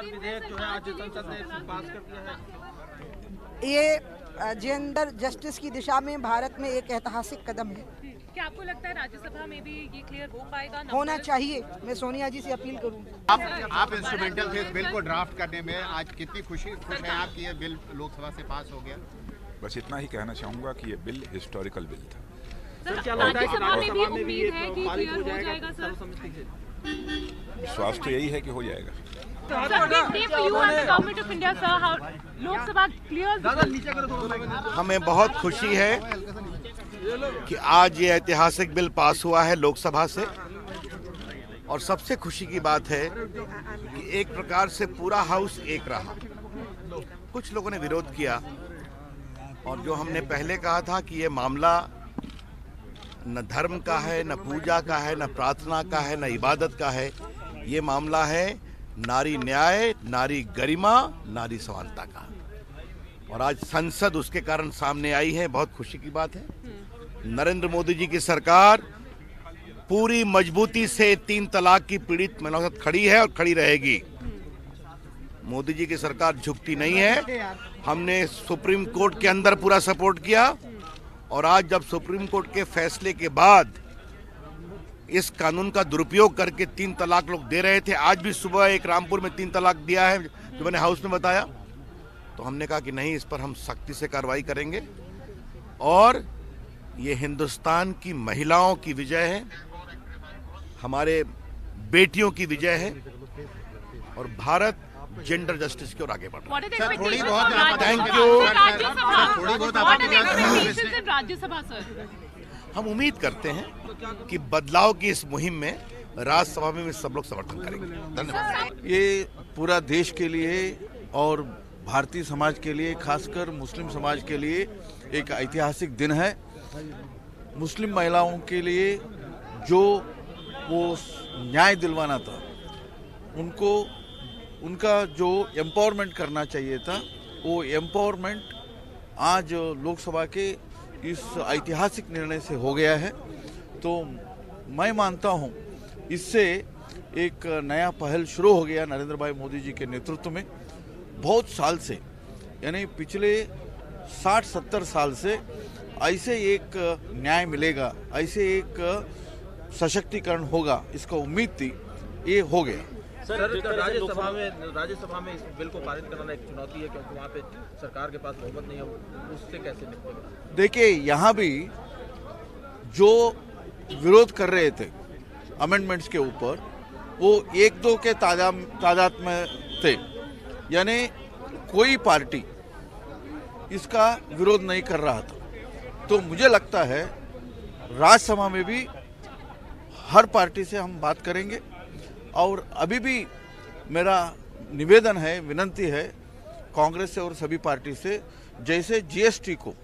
विधेयक जो है आज संसद ने पास कर दिया है। ये जेंडर जस्टिस की दिशा में भारत में एक ऐतिहासिक कदम है। क्या आपको लगता है राज्यसभा में भी ये क्लियर हो पाएगा? होना चाहिए। मैं सोनिया जी से अपील करूंगा। आप इंस्ट्रूमेंटल थे इस बिल को ड्राफ्ट करने में, आज कितनी खुश हैं आप कि ये बिल लोकसभा से पास हो गया? बस इतना ही कहना चाहूँगा कि ये बिल हिस्टोरिकल बिल था। सर क्या लगता है कि राज्यसभा में भी उम्मीद है कि क्लियर हो जाएगा सर? विश्वास तो यही है कि हो जाएगा। हमें बहुत खुशी है कि आज ये ऐतिहासिक बिल पास हुआ है लोकसभा से, और सबसे खुशी की बात है कि एक प्रकार से पूरा हाउस एक रहा। कुछ लोगों ने विरोध किया, और जो हमने पहले कहा था कि ये मामला न धर्म का है, न पूजा का है, न प्रार्थना का है, न इबादत का है, ये मामला है नारी न्याय, नारी गरिमा, नारी समानता का। और आज संसद उसके कारण सामने आई है, बहुत खुशी की बात है। नरेंद्र मोदी जी की सरकार पूरी मजबूती से 3 तलाक की पीड़ित महिलाओं के साथ खड़ी है और खड़ी रहेगी। मोदी जी की सरकार झुकती नहीं है। हमने सुप्रीम कोर्ट के अंदर पूरा सपोर्ट किया, और आज जब सुप्रीम कोर्ट के फैसले के बाद इस कानून का दुरुपयोग करके 3 तलाक लोग दे रहे थे, आज भी सुबह एक रामपुर में 3 तलाक दिया है जो मैंने हाउस में बताया, तो हमने कहा कि नहीं, इस पर हम सख्ती से कार्रवाई करेंगे। और ये हिंदुस्तान की महिलाओं की विजय है, हमारे बेटियों की विजय है, और भारत जेंडर जस्टिस की ओर आगे बढ़ रहा है। थोड़ी बहुत थैंक यू। राज्यसभा सर, हम उम्मीद करते हैं कि बदलाव की इस मुहिम में राज्यसभा में भी सब लोग समर्थन करेंगे। धन्यवाद। ये पूरा देश के लिए और भारतीय समाज के लिए, खासकर मुस्लिम समाज के लिए एक ऐतिहासिक दिन है। मुस्लिम महिलाओं के लिए जो वो न्याय दिलवाना था, उनको उनका जो एम्पावरमेंट करना चाहिए था, वो एम्पावरमेंट आज लोकसभा के इस ऐतिहासिक निर्णय से हो गया है। तो मैं मानता हूँ इससे एक नया पहल शुरू हो गया नरेंद्र भाई मोदी जी के नेतृत्व में। बहुत साल से, यानी पिछले 60-70 साल से ऐसे एक न्याय मिलेगा, ऐसे एक सशक्तिकरण होगा, इसका उम्मीद थी, ये हो गया। सर राज्यसभा में इस बिल को पारित कराना एक चुनौती है, क्योंकि वहाँ पे सरकार के पास बहुमत नहीं है, उससे कैसे निपटेगा? देखिए, यहाँ भी जो विरोध कर रहे थे अमेंडमेंट्स के ऊपर, वो 1-2 के तादाद में थे, यानी कोई पार्टी इसका विरोध नहीं कर रहा था। तो मुझे लगता है राज्यसभा में भी हर पार्टी से हम बात करेंगे, और अभी भी मेरा निवेदन है, विनंती है कांग्रेस से और सभी पार्टी से, जैसे जीएसटी को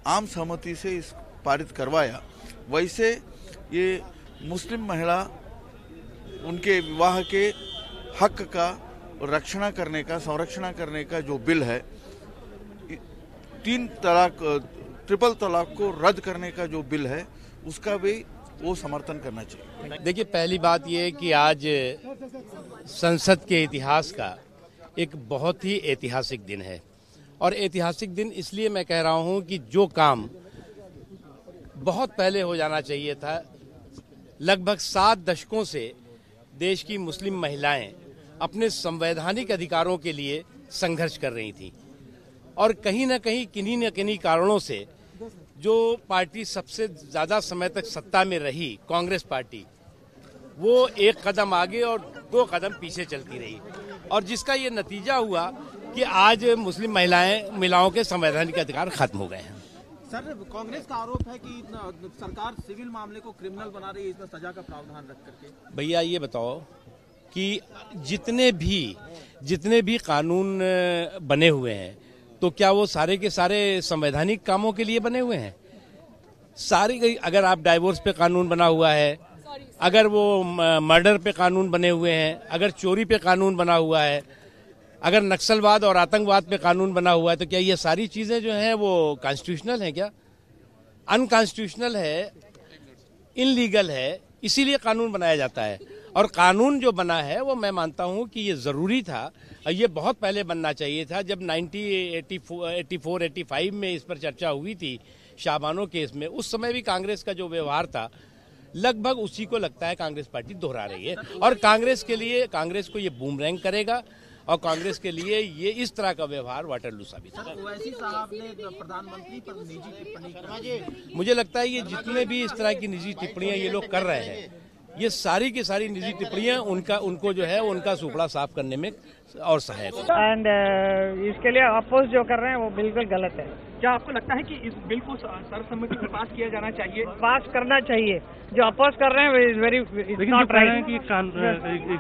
आम सहमति से इस पारित करवाया, वैसे ये मुस्लिम महिला उनके विवाह के हक का रक्षण करने का, संरक्षण करने का जो बिल है, 3 तलाक, ट्रिपल तलाक को रद्द करने का जो बिल है, उसका भी वो समर्थन करना चाहिए। देखिए, पहली बात ये है कि आज संसद के इतिहास का एक बहुत ही ऐतिहासिक दिन है, और ऐतिहासिक दिन इसलिए मैं कह रहा हूँ कि जो काम बहुत पहले हो जाना चाहिए था, लगभग 7 दशकों से देश की मुस्लिम महिलाएं अपने संवैधानिक अधिकारों के लिए संघर्ष कर रही थीं, और कहीं न कहीं किन्हीं न किन्हीं कारणों से जो पार्टी सबसे ज़्यादा समय तक सत्ता में रही, कांग्रेस पार्टी, वो 1 कदम आगे और 2 कदम पीछे चलती रही, और जिसका ये नतीजा हुआ कि आज मुस्लिम महिलाओं के संवैधानिक अधिकार खत्म हो गए हैं। सर, कांग्रेस का आरोप है कि सरकार सिविल मामले को क्रिमिनल बना रही है, इसमें सजा का प्रावधान रख करके। भैया, ये बताओ कि जितने भी कानून बने हुए हैं, तो क्या वो सारे के सारे संवैधानिक कामों के लिए बने हुए हैं? सारी, अगर आप डाइवोर्स पे कानून बना हुआ है, अगर वो मर्डर पे कानून बने हुए हैं, अगर चोरी पे कानून बना हुआ है, अगर नक्सलवाद और आतंकवाद पे कानून बना हुआ है, तो क्या ये सारी चीजें जो हैं वो कॉन्स्टिट्यूशनल हैं? क्या अनकॉन्स्टिट्यूशनल है, इनलीगल है, इसीलिए कानून बनाया जाता है। और कानून जो बना है वो मैं मानता हूं कि ये ज़रूरी था। ये बहुत पहले बनना चाहिए था, जब 1984-85 में इस पर चर्चा हुई थी शाबानो केस में। उस समय भी कांग्रेस का जो व्यवहार था लगभग उसी को लगता है कांग्रेस पार्टी दोहरा रही है, और कांग्रेस को ये बूमरैंग करेगा, और कांग्रेस के लिए ये इस तरह का व्यवहार वाटरलू साबित होगा। ओवैसी साहब ने प्रधानमंत्री पर निजी टिप्पणी की। मुझे लगता है ये जितने भी इस तरह की निजी टिप्पणियां ये लोग कर रहे हैं, ये सारी की सारी निजी टिप्पणियां उनको जो है उनका सुपड़ा साफ करने में और सहायक है। एंड इसके लिए अपोज जो कर रहे हैं वो बिल्कुल गलत है। क्या आपको लगता है कि इस बिल को सर्वसम्मति से पास किया जाना चाहिए? पास करना चाहिए। जो अपोज कर रहे हैं इज वेरी नॉट राइट, कि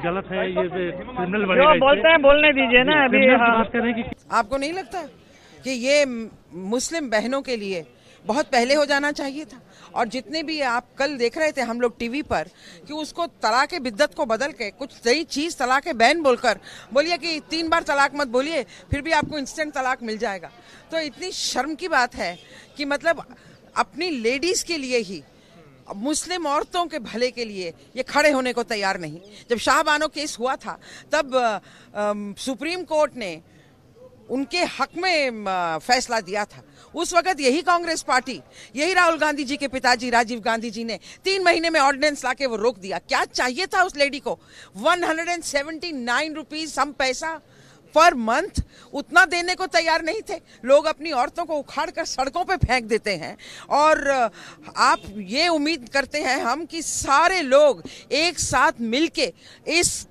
गलत है, ये क्रिमिनल जो बोलते हैं बोलने दीजिए ना। अभी आपको नहीं लगता कि ये मुस्लिम बहनों के लिए बहुत पहले हो जाना चाहिए था? और जितने भी आप कल देख रहे थे हम लोग टीवी पर कि उसको तलाक बिद्दत को बदल के कुछ नई चीज तलाक बैन बोलकर बोलिए कि 3 बार तलाक मत बोलिए फिर भी आपको इंस्टेंट तलाक मिल जाएगा। तो इतनी शर्म की बात है कि मतलब अपनी लेडीज के लिए ही, मुस्लिम औरतों के भले के लिए ये खड़े होने को तैयार नहीं। जब शाहबानो केस हुआ था तब सुप्रीम कोर्ट ने उनके हक में फैसला दिया था। उस वक्त यही कांग्रेस पार्टी, यही राहुल गांधी जी के पिताजी राजीव गांधी जी ने 3 महीने में ऑर्डिनेंस लाके वो रोक दिया। क्या चाहिए था उस लेडी को? 179 रुपीज सम पैसा पर मंथ, उतना देने को तैयार नहीं थे। लोग अपनी औरतों को उखाड़ कर सड़कों पे फेंक देते हैं, और आप ये उम्मीद करते हैं हम कि सारे लोग एक साथ मिलके इस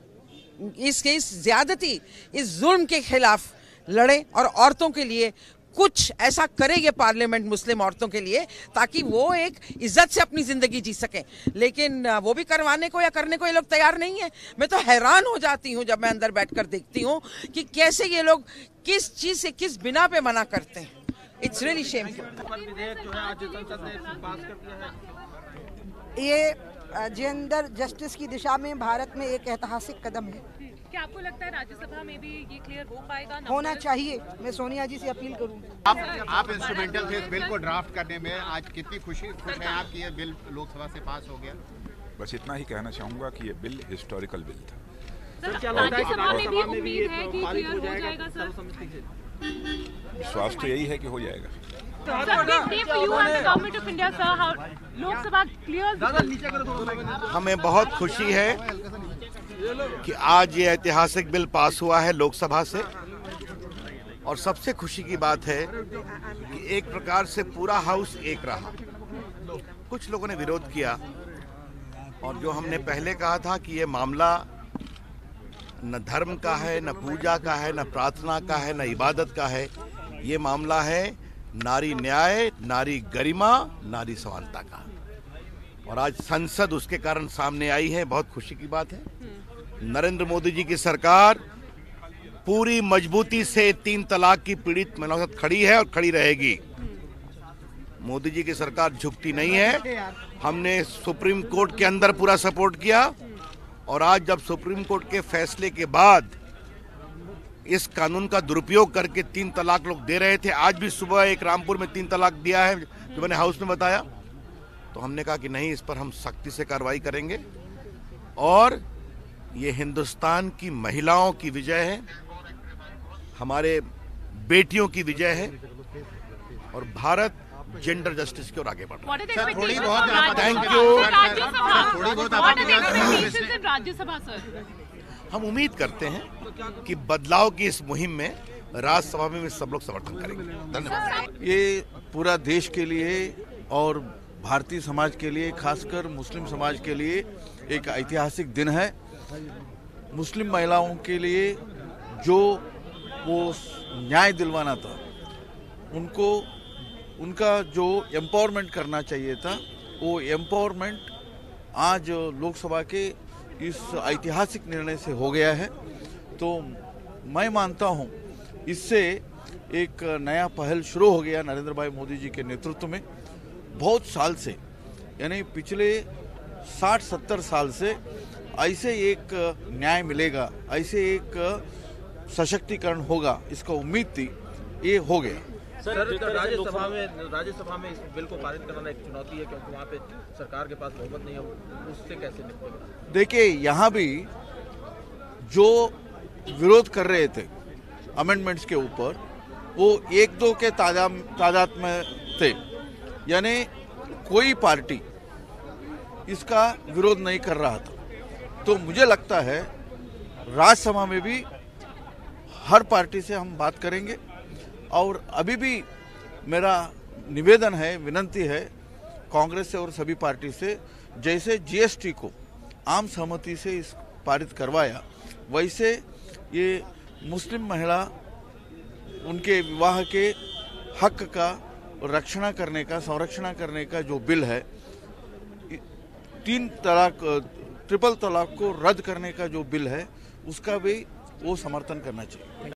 ज्यादती, इस जुल्म के खिलाफ लड़े और औरतों के लिए कुछ ऐसा करे ये पार्लियामेंट मुस्लिम औरतों के लिए, ताकि वो एक इज्जत से अपनी जिंदगी जी सकें। लेकिन वो भी करवाने को या करने को ये लोग तैयार नहीं है। मैं तो हैरान हो जाती हूँ जब मैं अंदर बैठकर देखती हूँ कि कैसे ये लोग किस चीज से किस बिना पे मना करते हैं। It's really shameful. विधेयक जो है आज संसद ने पास कर दिया है। ये जेंडर जस्टिस की दिशा में भारत में एक ऐतिहासिक कदम है। क्या आपको लगता है राज्यसभा में भी ये क्लियर हो पाएगा? होना चाहिए। मैं सोनिया जी से अपील करूंगी। आप इंस्ट्रूमेंटल थे इस बिल को ड्राफ्ट करने में, आज कितनी खुश हैं आप कि ये बिल लोकसभा से पास हो गया? बस इतना ही कहना चाहूँगा कि ये बिल हिस्टोरिकल बिल था। राज्यसभा में भी उम्मीद है कि क्लियर हो जाएगा सर? विश्वास तो यही है कि हो जाएगा। हमें बहुत खुशी है कि आज ये ऐतिहासिक बिल पास हुआ है लोकसभा से, और सबसे खुशी की बात है कि एक प्रकार से पूरा हाउस एक रहा। कुछ लोगों ने विरोध किया, और जो हमने पहले कहा था कि ये मामला न धर्म का है, न पूजा का है, न प्रार्थना का है, न इबादत का है, ये मामला है नारी न्याय, नारी गरिमा, नारी समानता का। और आज संसद उसके कारण सामने आई है, बहुत खुशी की बात है। नरेंद्र मोदी जी की सरकार पूरी मजबूती से 3 तलाक की पीड़ित महिलाओं के साथ खड़ी है और खड़ी रहेगी। मोदी जी की सरकार झुकती नहीं है। हमने सुप्रीम कोर्ट के अंदर पूरा सपोर्ट किया, और आज जब सुप्रीम कोर्ट के फैसले के बाद इस कानून का दुरुपयोग करके 3 तलाक लोग दे रहे थे, आज भी सुबह एक रामपुर में 3 तलाक दिया है जो मैंने हाउस में बताया, तो हमने कहा कि नहीं, इस पर हम सख्ती से कार्रवाई करेंगे। और ये हिंदुस्तान की महिलाओं की विजय है, हमारे बेटियों की विजय है, और भारत जेंडर जस्टिस की ओर आगे बढ़ रहा है। थोड़ी बहुत थैंक यू। राज्यसभा सर, हम उम्मीद करते हैं कि बदलाव की इस मुहिम में राज्यसभा में भी सब लोग समर्थन करेंगे। धन्यवाद। ये पूरा देश के लिए और भारतीय समाज के लिए, खासकर मुस्लिम समाज के लिए एक ऐतिहासिक दिन है। मुस्लिम महिलाओं के लिए जो वो न्याय दिलवाना था, उनको उनका जो एम्पावरमेंट करना चाहिए था, वो एम्पावरमेंट आज लोकसभा के इस ऐतिहासिक निर्णय से हो गया है। तो मैं मानता हूँ इससे एक नया पहल शुरू हो गया नरेंद्र भाई मोदी जी के नेतृत्व में। बहुत साल से, यानी पिछले 60-70 साल से ऐसे एक न्याय मिलेगा, ऐसे एक सशक्तिकरण होगा, इसका उम्मीद थी, ये हो गया। सर राज्यसभा में इस बिल को पारित कराना एक चुनौती है, क्योंकि वहाँ पे सरकार के पास बहुमत नहीं है, उससे कैसे निपटेगा? देखिए, यहाँ भी जो विरोध कर रहे थे अमेंडमेंट्स के ऊपर, वो एक दो के तादाद में थे, यानी कोई पार्टी इसका विरोध नहीं कर रहा था। तो मुझे लगता है राज्यसभा में भी हर पार्टी से हम बात करेंगे, और अभी भी मेरा निवेदन है, विनंती है कांग्रेस से और सभी पार्टी से, जैसे जीएसटी को आम सहमति से इस पारित करवाया, वैसे ये मुस्लिम महिला उनके विवाह के हक का रक्षण करने का, संरक्षण करने का जो बिल है, 3 तलाक, ट्रिपल तलाक को रद्द करने का जो बिल है, उसका भी वो समर्थन करना चाहिए।